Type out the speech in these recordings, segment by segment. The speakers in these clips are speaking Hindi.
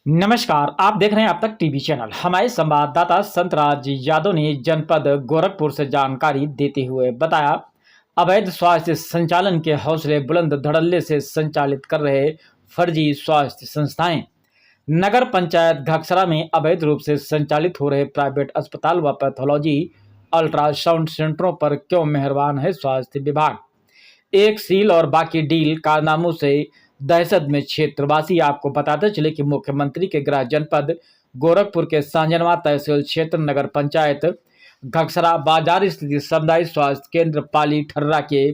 नमस्कार, आप देख रहे हैं अब तक टीवी चैनल। हमारे संवाददाता संतराज यादव ने जनपद गोरखपुर से जानकारी देते हुए बताया, अवैध स्वास्थ्य संचालन के हौसले बुलंद धड़ल्ले से संचालित कर रहे फर्जी स्वास्थ्य संस्थाएं। नगर पंचायत घगसरा में अवैध रूप से संचालित हो रहे प्राइवेट अस्पताल व पैथोलॉजी अल्ट्रासाउंड सेंटरों पर क्यों मेहरबान है स्वास्थ्य विभाग। एक सील और बाकी डील कारनामों से दहशत में क्षेत्रवासी। आपको बताते चले कि मुख्यमंत्री के गृह जनपद गोरखपुर के सांजनवा तहसील क्षेत्र नगर पंचायत घगसरा बाजार स्थित सामुदायिक स्वास्थ्य केंद्र पाली ठर्रा के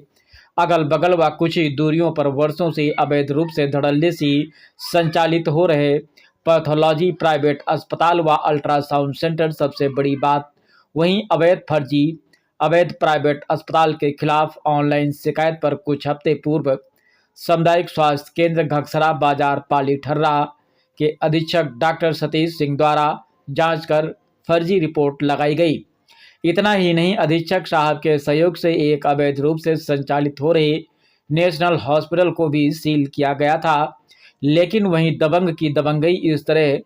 अगल बगल व कुछ ही दूरियों पर वर्षों से अवैध रूप से धड़ल्ले से संचालित हो रहे पैथोलॉजी प्राइवेट अस्पताल व अल्ट्रासाउंड सेंटर सबसे बड़ी बात। वहीं अवैध प्राइवेट अस्पताल के खिलाफ ऑनलाइन शिकायत पर कुछ हफ्ते पूर्व सामुदायिक स्वास्थ्य केंद्र घगसरा बाजार पाली ठर्रा के अधीक्षक डॉक्टर सतीश सिंह द्वारा जांच कर फर्जी रिपोर्ट लगाई गई। इतना ही नहीं, अधीक्षक साहब के सहयोग से एक अवैध रूप से संचालित हो रहे नेशनल हॉस्पिटल को भी सील किया गया था। लेकिन वहीं दबंग की दबंगई इस तरह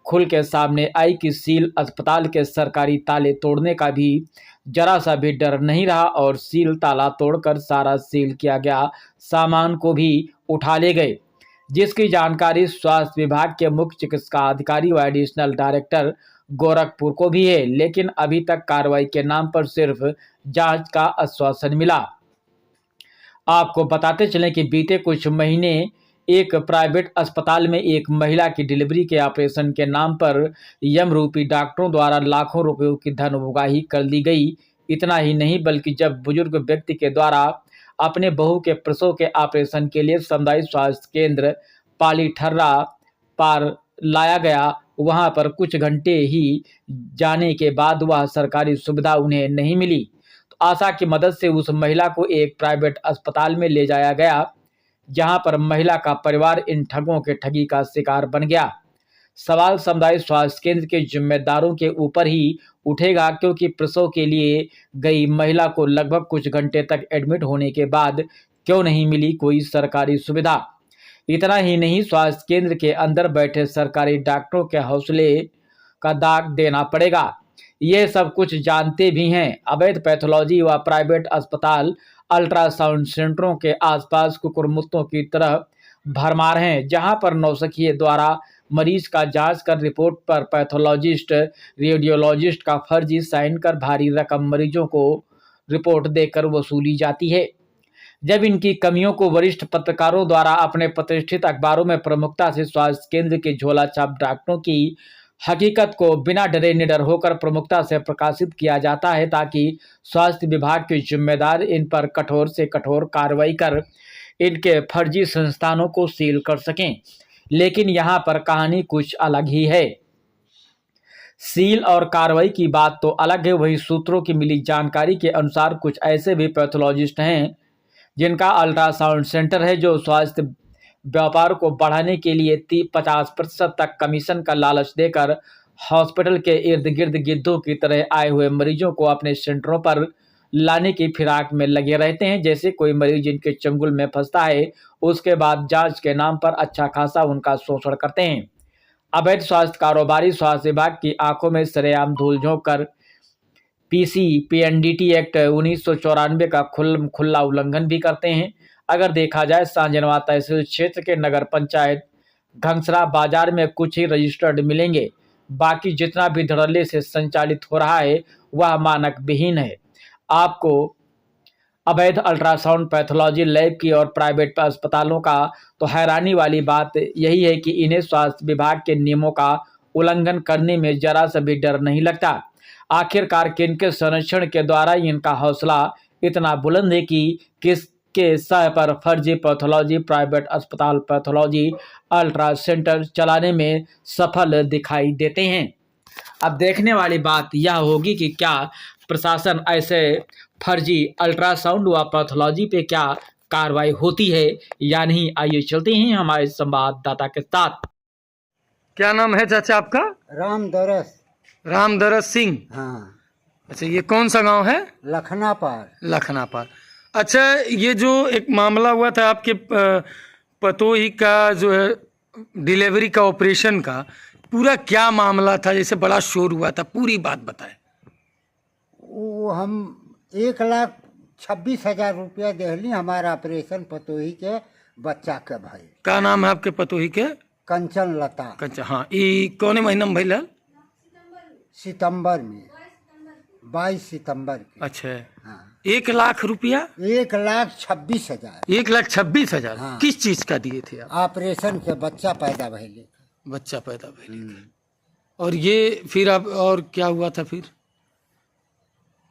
खुल के सामने आई कि सील अस्पताल के सरकारी ताले तोड़ने का भी जरा सा भी डर नहीं रहा और सील ताला तोड़कर सारा सील किया गया सामान को भी उठा ले गए, जिसकी जानकारी स्वास्थ्य विभाग के मुख्य चिकित्सा अधिकारी व एडिशनल डायरेक्टर गोरखपुर को भी है। लेकिन अभी तक कार्रवाई के नाम पर सिर्फ जांच का आश्वासन मिला। आपको बताते चलें कि बीते कुछ महीने एक प्राइवेट अस्पताल में एक महिला की डिलीवरी के ऑपरेशन के नाम पर यमरूपी डॉक्टरों द्वारा लाखों रुपयों की धन उगाही कर ली गई। इतना ही नहीं, बल्कि जब बुजुर्ग व्यक्ति के द्वारा अपने बहू के प्रसव के ऑपरेशन के लिए सामुदायिक स्वास्थ्य केंद्र पाली ठर्रा पार लाया गया, वहां पर कुछ घंटे ही जाने के बाद वह सरकारी सुविधा उन्हें नहीं मिली। तो आशा की मदद से उस महिला को एक प्राइवेट अस्पताल में ले जाया गया, जहां पर महिला का परिवार इन ठगों के ठगी का शिकार बन गया। सवाल सामुदायिक स्वास्थ्य केंद्र के जिम्मेदारों के ऊपर ही उठेगा, क्योंकि प्रसव के लिए गई महिला को लगभग कुछ घंटे तक एडमिट होने के बाद क्यों नहीं मिली कोई सरकारी सुविधा। इतना ही नहीं, स्वास्थ्य केंद्र के अंदर बैठे सरकारी डॉक्टरों के हौसले का दाग देना पड़ेगा। ये सब कुछ जानते भी हैं। अवैध पैथोलॉजी व प्राइवेट अस्पताल अल्ट्रासाउंड सेंटरों के आसपास कुकुरमुत्तों की तरह भरमार हैं, जहां पर नौसिखिए द्वारा मरीज का जांच कर रिपोर्ट पर पैथोलॉजिस्ट रेडियोलॉजिस्ट का फर्जी साइन कर भारी रकम मरीजों को रिपोर्ट देकर वसूली जाती है। जब इनकी कमियों को वरिष्ठ पत्रकारों द्वारा अपने प्रतिष्ठित अखबारों में प्रमुखता से स्वास्थ्य केंद्र के झोला छाप डॉक्टरों की हकीकत को बिना डरे निडर होकर प्रमुखता से प्रकाशित किया जाता है, ताकि स्वास्थ्य विभाग के जिम्मेदार इन पर कठोर से कठोर कार्रवाई कर इनके फर्जी संस्थानों को सील कर सकें। लेकिन यहाँ पर कहानी कुछ अलग ही है। सील और कार्रवाई की बात तो अलग है, वही सूत्रों की मिली जानकारी के अनुसार कुछ ऐसे भी पैथोलॉजिस्ट हैं जिनका अल्ट्रासाउंड सेंटर है, जो स्वास्थ्य व्यापार को बढ़ाने के लिए 50% तक कमीशन का लालच देकर हॉस्पिटल के इर्द गिर्द गिद्धों की तरह आए हुए मरीजों को अपने सेंटरों पर लाने की फिराक में लगे रहते हैं। जैसे कोई मरीज इनके चंगुल में फंसता है, उसके बाद जांच के नाम पर अच्छा खासा उनका शोषण करते हैं। अवैध स्वास्थ्य कारोबारी स्वास्थ्य विभाग की आंखों में सरेआम धूल झोंक कर पीएनडीटी एक्ट 1994 का खुला उल्लंघन भी करते हैं। अगर देखा जाए, सांजनवा तहसील क्षेत्र के नगर पंचायत घगसरा बाजार में कुछ ही रजिस्टर्ड मिलेंगे। बाकी जितना भी धड़ल्ले से संचालित हो रहा है वह मानक विहीन है। आपको अवैध अल्ट्रासाउंड पैथोलॉजी लैब की और प्राइवेट अस्पतालों का तो हैरानी वाली बात यही है कि इन्हें स्वास्थ्य विभाग के नियमों का उल्लंघन करने में जरा सा भी डर नहीं लगता। आखिरकार किनके संरक्षण के द्वारा इनका हौसला इतना बुलंद है कि किसके सह पर फर्जी पैथोलॉजी प्राइवेट अस्पताल पैथोलॉजी अल्ट्रा सेंटर चलाने में सफल दिखाई देते हैं। अब देखने वाली बात यह होगी कि क्या प्रशासन ऐसे फर्जी अल्ट्रासाउंड व पैथोलॉजी पे क्या कार्रवाई होती है या नहीं। आइए चलते हैं हमारे संवाददाता के साथ। क्या नाम है चाचा आपका? रामदरस सिंह। हाँ, अच्छा, ये कौन सा गांव है? लखना पार। अच्छा, ये जो एक मामला हुआ था आपके पतोही का जो है डिलीवरी का ऑपरेशन का पूरा क्या मामला था, जैसे बड़ा शोर हुआ था, पूरी बात बताएं। वो हम 1,26,000 रुपया देहली हमारा ऑपरेशन पतोही के बच्चा के भाई। का नाम है आपके पतोही के? कंचन लता। अच्छा, हाँ, ये कौने महीना में भइल? सितंबर में, 22 सितंबर के। अच्छा, हाँ। 1,00,000 रुपया? 1,26,000। 1,26,000? हाँ। किस चीज का दिए थे आप? ऑपरेशन के बच्चा पैदा भइले। बच्चा पैदा भइल। और ये फिर अब और क्या हुआ था फिर?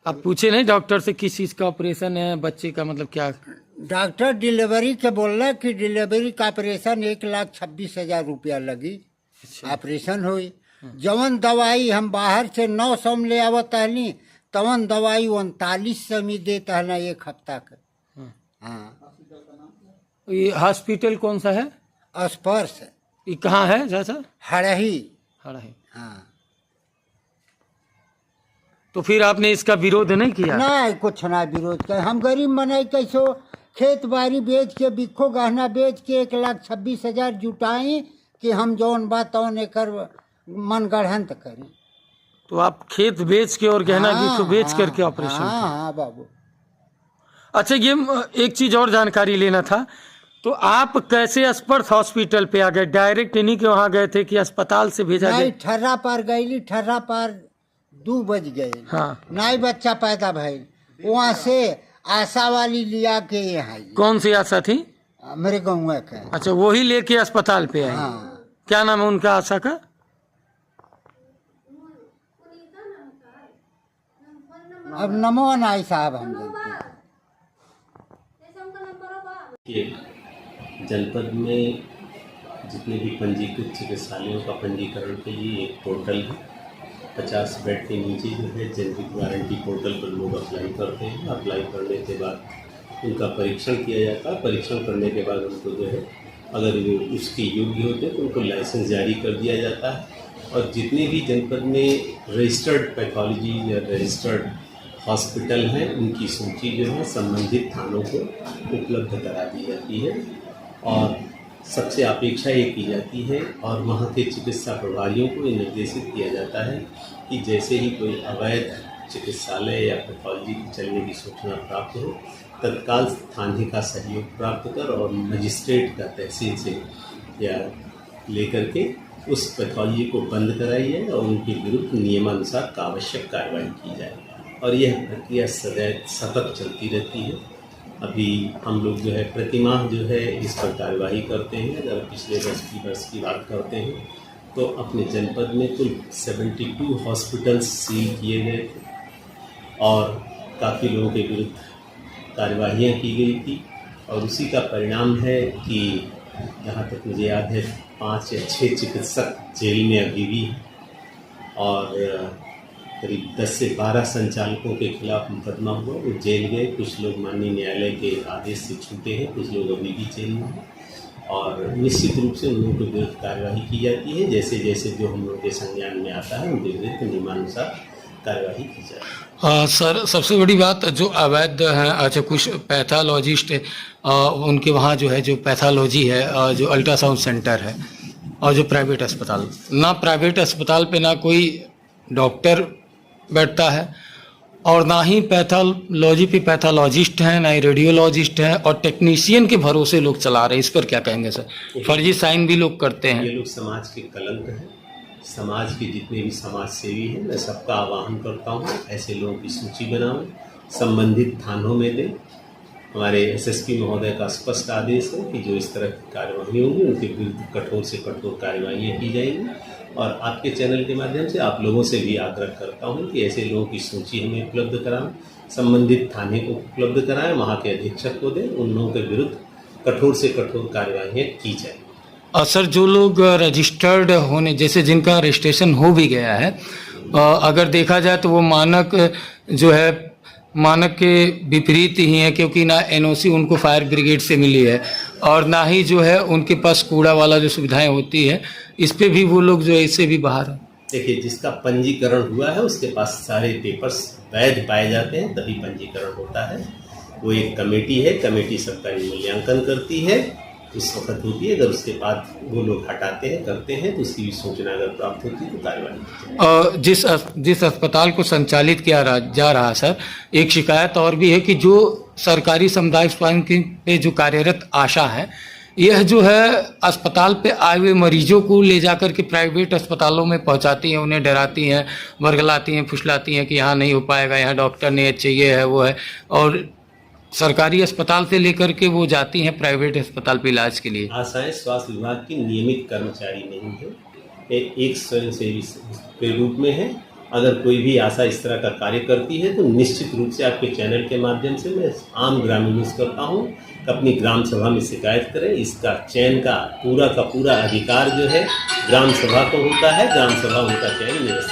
आप पूछे नहीं डॉक्टर से किस चीज का ऑपरेशन है बच्चे का, मतलब क्या? डॉक्टर डिलीवरी के बोला कि डिलीवरी का ऑपरेशन 1,26,000 रुपया लगी। ऑपरेशन हुई। जवन दवाई हम बाहर से 900 में ले आवत हली, तवन दवाई 3900 में देता है ना, 1 हफ्ता का। हाँ। ये हॉस्पिटल कौन सा है? स्पर्श। ये कहाँ है चाचा? हड़ही। है। हाँ। तो फिर आपने इसका विरोध नहीं किया? नहीं, कुछ ना विरोध कर। हम गरीब मनाई कैसो खेत बाड़ी बेच के, बिखो गहना बेच के 1,26,000 जुटाई कि हम जौन बात तौन एकर मन गढ़ंत करी। तो आप खेत बेच के और गहना बिखो बेच करके ऑपरेशन? हाँ हाँ बाबू। अच्छा, ये एक चीज और जानकारी लेना था। तो आप कैसे स्पर्श हॉस्पिटल पे आ गए? डायरेक्ट इन्हीं के वहाँ गए थे कि अस्पताल से भेजा नहीं, गया? ठर्रा पार गईली। ठर्रा पार 2 बज गए। हाँ। नाई बच्चा पैदा भइल। वहाँ से आशा वाली लिया के यहाँ आई। कौन सी आशा थी? मेरे गाँव का। अच्छा, वही लेके अस्पताल पे आई? हाँ। क्या नाम है उनका आशा का? अब नमो नाई साहब हम जानते हैं। जनपद में जितने भी पंजीकृत चिकित्सालयों का पंजीकरण के लिए एक पोर्टल है। 50 बेड के नीचे जो है जेनरिक वारंटी पोर्टल पर लोग अप्लाई करते हैं। अप्लाई करने के बाद उनका परीक्षण किया जाता है। परीक्षण करने के बाद उनको जो है, अगर वो उसके योग्य होते हैं तो उनको लाइसेंस जारी कर दिया जाता है। और जितने भी जनपद में रजिस्टर्ड पैथोलॉजी या रजिस्टर्ड हॉस्पिटल हैं, उनकी सूची जो है संबंधित थानों को उपलब्ध करा दी जाती है और सबसे अपेक्षा ये की जाती है और वहाँ के चिकित्सा प्रभारियों को ये निर्देशित किया जाता है कि जैसे ही कोई अवैध चिकित्सालय या पैथोलॉजी चलने की सूचना प्राप्त हो, तत्काल थाने का सहयोग प्राप्त कर और मजिस्ट्रेट का तहसील से या लेकर के उस पैथोलॉजी को बंद कराई जाए और उनके विरुद्ध नियमानुसार आवश्यक कार्रवाई की जाए। और यह प्रक्रिया सदैव सतत चलती रहती है। अभी हम लोग जो है प्रतिमाह जो है इस पर कार्यवाही करते हैं। अगर पिछले 10 वर्ष की बात करते हैं तो अपने जनपद में कुल 72 हॉस्पिटल्स सील किए गए थे और काफ़ी लोगों के विरुद्ध कार्यवाहियाँ की गई थी। और उसी का परिणाम है कि जहाँ तक मुझे याद है 5 या 6 चिकित्सक जेल में अभी भी हैं और करीब 10 से 12 संचालकों के खिलाफ मुकदमा हुआ। वो जेल गए। कुछ लोग माननीय न्यायालय के आदेश से छूटे हैं, कुछ लोग अभी भी जेल में हैं और निश्चित रूप से उन लोगों के विरुद्ध कार्यवाही की जाती है। जैसे जैसे जो हम लोगों के संज्ञान में आता है उनके विरुद्ध नियमानुसार कार्यवाही की जाए। सर, सबसे बड़ी बात जो अवैध है, अच्छा कुछ पैथोलॉजिस्ट उनके वहाँ जो है जो पैथोलॉजी है, जो अल्ट्रासाउंड सेंटर है और जो प्राइवेट अस्पताल, ना प्राइवेट अस्पताल पे ना कोई डॉक्टर बैठता है और ना ही पैथोलॉजी पे पैथोलॉजिस्ट हैं, ना ही रेडियोलॉजिस्ट हैं और टेक्नीशियन के भरोसे लोग चला रहे हैं। इस पर क्या कहेंगे सर? फर्जी साइन भी लोग करते हैं। ये लोग समाज के कलंक हैं। समाज के जितने भी समाज सेवी हैं, मैं सबका आह्वान करता हूँ ऐसे लोगों की सूची बनाओ, संबंधित थानों में दें। हमारे एसएसपी महोदय का स्पष्ट आदेश है कि जो इस तरह की कार्यवाही होंगी उनके विरुद्ध कठोर से कठोर कार्यवाहियाँ की जाएंगी। और आपके चैनल के माध्यम से आप लोगों से भी आग्रह करता हूं कि ऐसे लोगों की सूची हमें उपलब्ध कराएं, संबंधित थाने को उपलब्ध कराएं, वहां के अधीक्षक को दें, उन लोगों के विरुद्ध कठोर से कठोर कार्यवाही की जाए। और सर, जो लोग रजिस्टर्ड होने, जैसे जिनका रजिस्ट्रेशन हो भी गया है, अगर देखा जाए तो वो मानक जो है मानक के विपरीत ही है, क्योंकि ना एनओसी उनको फायर ब्रिगेड से मिली है और ना ही जो है उनके पास कूड़ा वाला जो सुविधाएं होती है, इस पे भी वो लोग जो है इससे भी बाहर है। देखिए, जिसका पंजीकरण हुआ है उसके पास सारे पेपर्स वैध पाए जाते हैं, तभी पंजीकरण होता है। वो एक कमेटी है, कमेटी सरकारी मूल्यांकन करती है उस वक्त होती है। अगर उसके बाद वो लोग हटाते हैं, करते हैं, तो उसकी भी सूचना अगर प्राप्त होती है तो कार्रवाई होती है। जिस अस्पताल को संचालित किया जा रहा सर, एक शिकायत और भी है कि जो सरकारी सामुदायिक स्वास्थ्य केंद्र पे जो कार्यरत आशा है, यह जो है अस्पताल पे आए हुए मरीजों को ले जाकर के प्राइवेट अस्पतालों में पहुंचाती हैं, उन्हें डराती हैं, वर्गलाती हैं, फुसलाती हैं कि यहाँ नहीं हो पाएगा, यहाँ डॉक्टर नहीं चाहिए है, वो है। और सरकारी अस्पताल से लेकर के वो जाती हैं प्राइवेट अस्पताल पे इलाज के लिए। आशाएं स्वास्थ्य विभाग की नियमित कर्मचारी नहीं है, एक स्वयंसेवी के रूप में है। अगर कोई भी आशा इस तरह का कार्य करती है तो निश्चित रूप से आपके चैनल के माध्यम से मैं आम ग्रामीणों से करता हूँ कि अपनी ग्राम सभा में शिकायत करें। इसका चयन का पूरा अधिकार जो है ग्राम सभा को होता है, ग्राम सभा उनका चयन निरस्त